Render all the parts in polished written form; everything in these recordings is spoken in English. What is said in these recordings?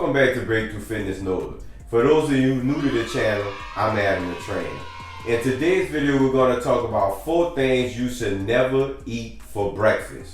Welcome back to Breakthrough Fitness Nola. For those of you new to the channel, I'm Adam the Trainer. In today's video, we're going to talk about 4 things you should never eat for breakfast.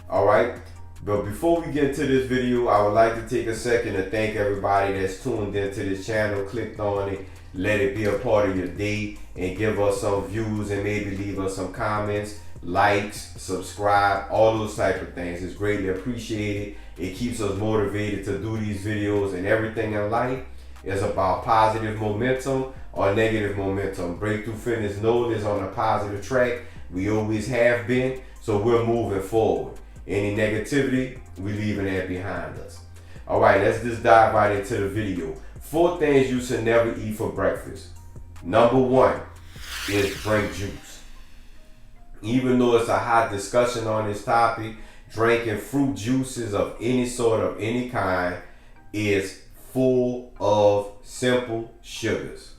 Alright? But before we get into this video, I would like to take a second to thank everybody that's tuned into this channel, clicked on it, let it be a part of your day, and give us some views and maybe leave us some comments, likes, subscribe, all those type of things. It's greatly appreciated. It keeps us motivated to do these videos, and everything in life is about positive momentum or negative momentum. Breakthrough Fitness Nola is on a positive track. We always have been, so we're moving forward. Any negativity, we're leaving that behind us. All right, let's just dive right into the video. 4 things you should never eat for breakfast. Number 1 is drink juice. Even though it's a hot discussion on this topic, drinking fruit juices of any sort, of any kind, is full of simple sugars.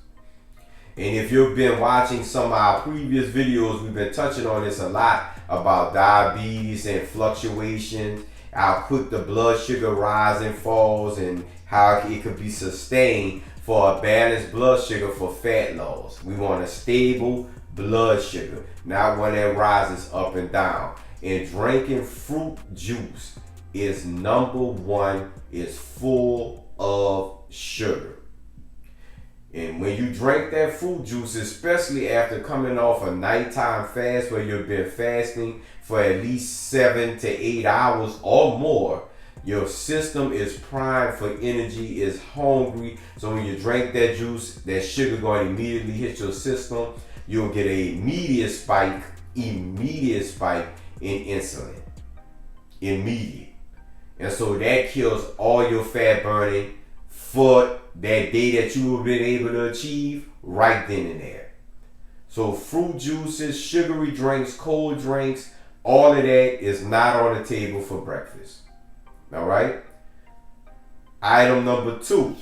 And if you've been watching some of our previous videos, we've been touching on this a lot about diabetes and fluctuations, how quick the blood sugar rise and falls, and how it could be sustained for a balanced blood sugar for fat loss. We want a stable blood sugar, not one that rises up and down. And drinking fruit juice is number 1, is full of sugar. And when you drink that fruit juice, especially after coming off a nighttime fast where you've been fasting for at least 7 to 8 hours or more, your system is primed for energy, is hungry. So when you drink that juice, that sugar going to immediately hit your system. You'll get an immediate spike in insulin. Immediate. And so that kills all your fat burning for that day that you have been able to achieve right then and there. So fruit juices, sugary drinks, cold drinks, all of that is not on the table for breakfast. All right? Item number 2.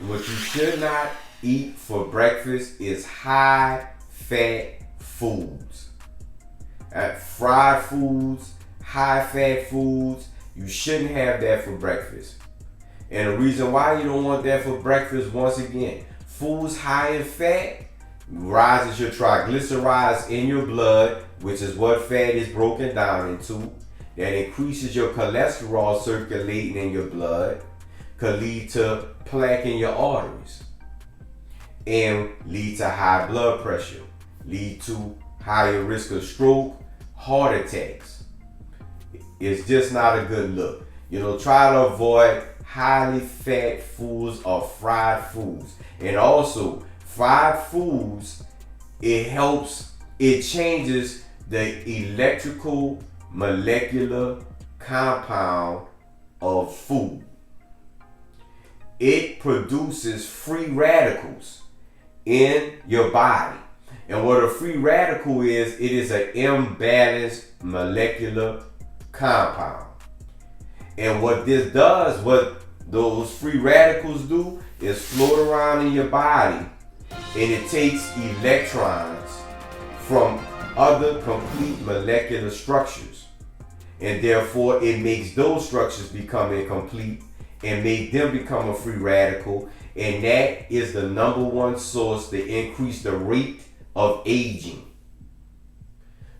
What you should not eat for breakfast is high fat foods. Fried foods, high fat foods, you shouldn't have that for breakfast. And the reason why you don't want that for breakfast, once again, foods high in fat rises your triglycerides in your blood, which is what fat is broken down into. That increases your cholesterol circulating in your blood, could lead to plaque in your arteries, and lead to high blood pressure, lead to higher risk of stroke, heart attacks. It's just not a good look. Try to avoid highly fat foods or fried foods. And also, fried foods, it changes the electrical molecular compound of food. It produces free radicals in your body. And what a free radical is, it is an imbalanced molecular compound. And what this does, what those free radicals do, is float around in your body, and it takes electrons from other complete molecular structures, and therefore it makes those structures become incomplete and make them become a free radical. And that is the number 1 source to increase the rate of aging.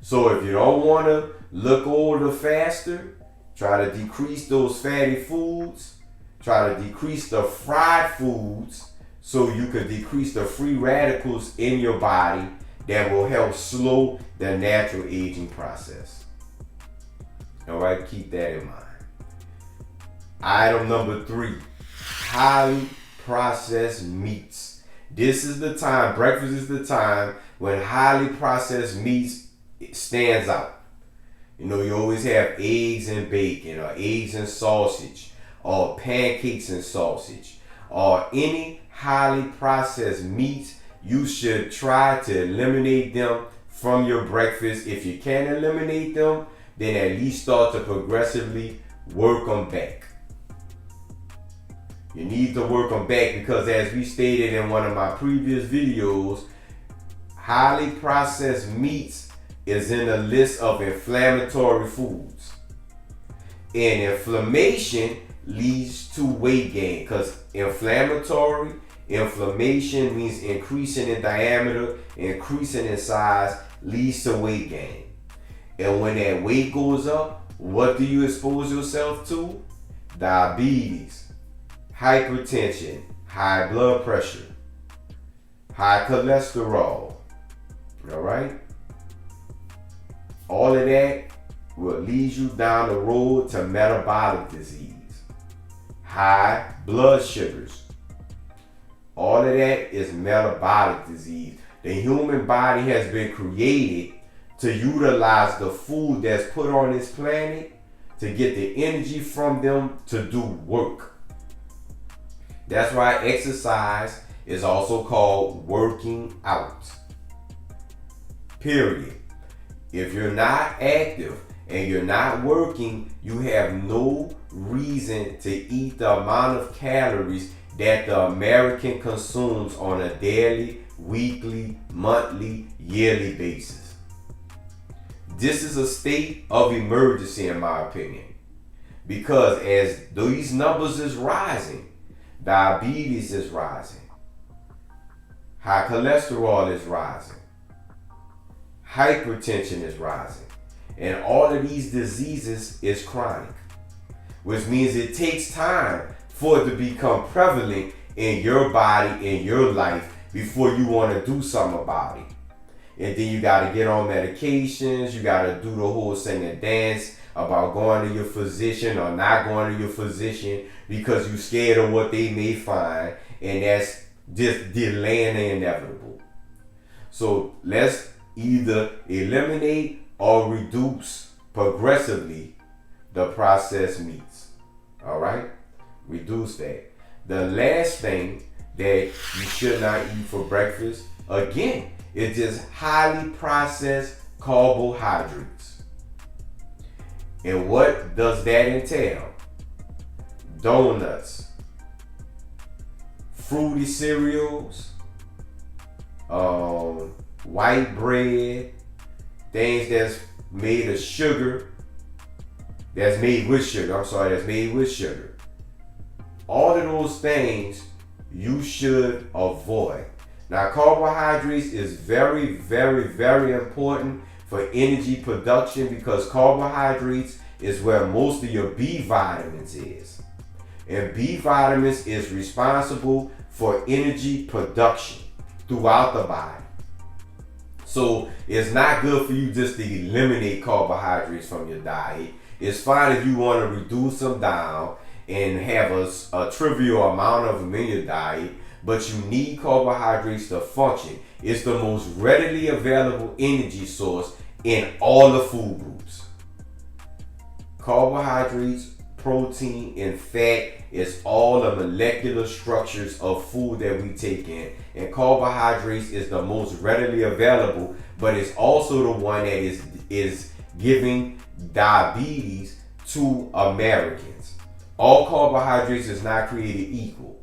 So if you don't want to look older faster, try to decrease those fatty foods. Try to decrease the fried foods so you can decrease the free radicals in your body that will help slow the natural aging process. All right, keep that in mind. Item number 3, highly processed meats. This is the time, breakfast is the time when highly processed meats stands out. You always have eggs and bacon, or eggs and sausage, or pancakes and sausage, or any highly processed meats. You should try to eliminate them from your breakfast. If you can't eliminate them, then at least start to progressively work them back. You need to work them back because, as we stated in one of my previous videos, highly processed meats is in the list of inflammatory foods. And inflammation leads to weight gain, because inflammation means increasing in diameter, increasing in size leads to weight gain. And when that weight goes up, what do you expose yourself to? Diabetes, hypertension, high blood pressure, high cholesterol. All right? All of that will lead you down the road to metabolic disease, high blood sugars. All of that is metabolic disease. The human body has been created to utilize the food that's put on this planet to get the energy from them to do work. That's why exercise is also called working out. Period. If you're not active and you're not working, you have no reason to eat the amount of calories that the American consumes on a daily, weekly, monthly, yearly basis. This is a state of emergency in my opinion, because as these numbers is rising, diabetes is rising, high cholesterol is rising, hypertension is rising, and all of these diseases is chronic, which means it takes time for it to become prevalent in your body, in your life, before you want to do something about it. And then you got to get on medications, you got to do the whole sing and dance about going to your physician or not going to your physician because you're scared of what they may find, and that's just delaying the inevitable. So let's either eliminate or reduce progressively the processed meats. All right? Reduce that. The last thing that you should not eat for breakfast, again, is just highly processed carbohydrates. And what does that entail? Donuts, fruity cereals, white bread, things that's made of sugar, that's made with sugar. All of those things you should avoid. Now, carbohydrates is very, very, very important for energy production, because carbohydrates is where most of your B vitamins is. And B vitamins is responsible for energy production throughout the body. So it's not good for you just to eliminate carbohydrates from your diet. It's fine if you want to reduce them down and have a trivial amount of them in your diet, but you need carbohydrates to function. It's the most readily available energy source in all the food groups. Carbohydrates, protein, and fat is all the molecular structures of food that we take in. And carbohydrates is the most readily available, but it's also the one that is giving diabetes to Americans. All carbohydrates is not created equal.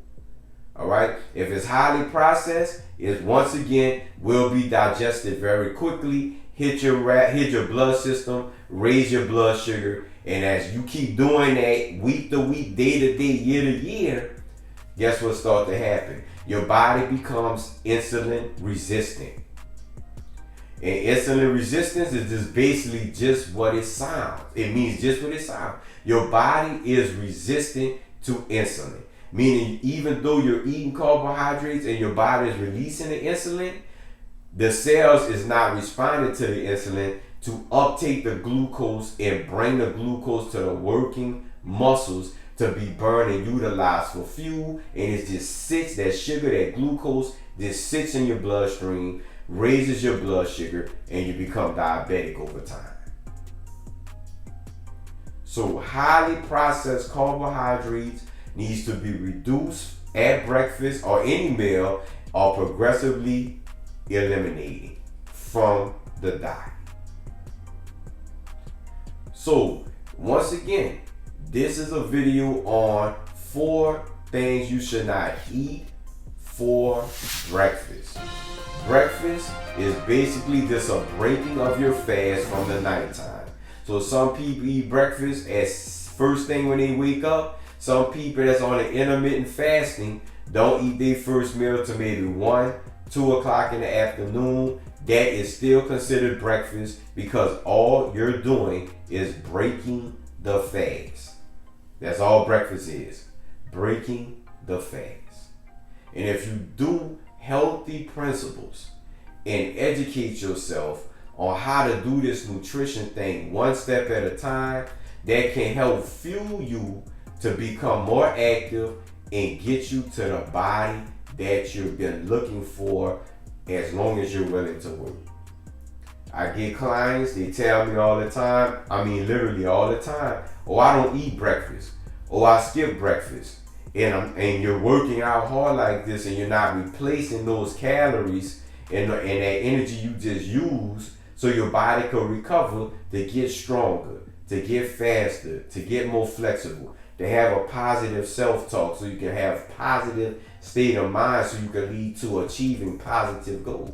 All right. If it's highly processed, it once again will be digested very quickly, hit your blood system, raise your blood sugar, and as you keep doing that week to week, day to day, year to year, guess what starts to happen? Your body becomes insulin resistant. And insulin resistance is just basically just what it sounds. It means just what it sounds. Your body is resistant to insulin. Meaning, even though you're eating carbohydrates and your body is releasing the insulin, the cells is not responding to the insulin to uptake the glucose and bring the glucose to the working muscles to be burned and utilized for fuel. And it just sits, that sugar, that glucose, just sits in your bloodstream, raises your blood sugar, and you become diabetic over time. So highly processed carbohydrates needs to be reduced at breakfast or any meal, or progressively eliminated from the diet. So once again, this is a video on 4 things you should not eat for breakfast. Breakfast is basically just a breaking of your fast from the nighttime. So some people eat breakfast as first thing when they wake up. Some people that's on the intermittent fasting don't eat their first meal till maybe 1, 2 o'clock in the afternoon. That is still considered breakfast because all you're doing is breaking the fast. That's all breakfast is. Breaking the fast. And if you do healthy principles and educate yourself on how to do this nutrition thing one step at a time, that can help fuel you to become more active and get you to the body that you've been looking for as long as you're willing to work. I get clients, they tell me all the time, I mean literally all the time, oh, I don't eat breakfast, oh, I skip breakfast. And you're working out hard like this and you're not replacing those calories and that energy you just used so your body can recover to get stronger, to get faster, to get more flexible, to have a positive self-talk so you can have positive state of mind so you can lead to achieving positive goals.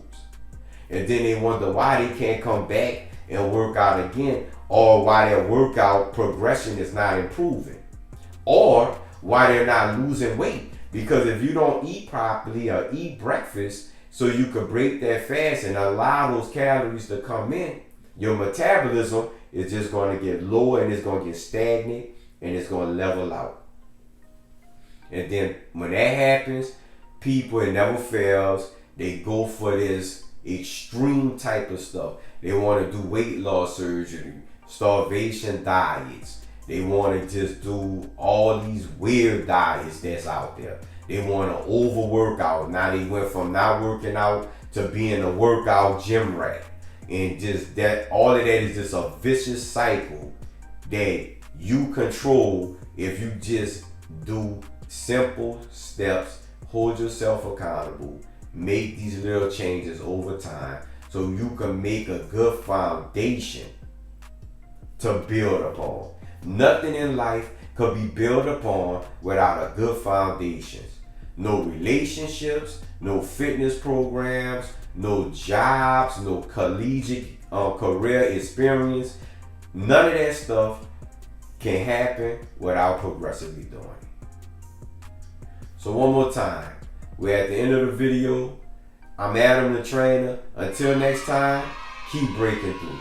And then they wonder why they can't come back and work out again, or why their workout progression is not improving, or why they're not losing weight. Because if you don't eat properly or eat breakfast so you can break that fast and allow those calories to come in, your metabolism is just going to get lower and it's going to get stagnant and it's going to level out. And then when that happens, people, it never fails, they go for this extreme type of stuff. They want to do weight loss surgery, starvation diets. They want to just do all these weird diets that's out there. They want to overwork out. Now they went from not working out to being a workout gym rat. And just that, all of that is just a vicious cycle that you control if you just do simple steps, hold yourself accountable, make these little changes over time so you can make a good foundation to build upon. Nothing in life could be built upon without a good foundation. No relationships, no fitness programs, no jobs, no collegiate career experience. None of that stuff can happen without progressively doing it. So one more time, we're at the end of the video. I'm Adam the Trainer. Until next time, keep breaking through.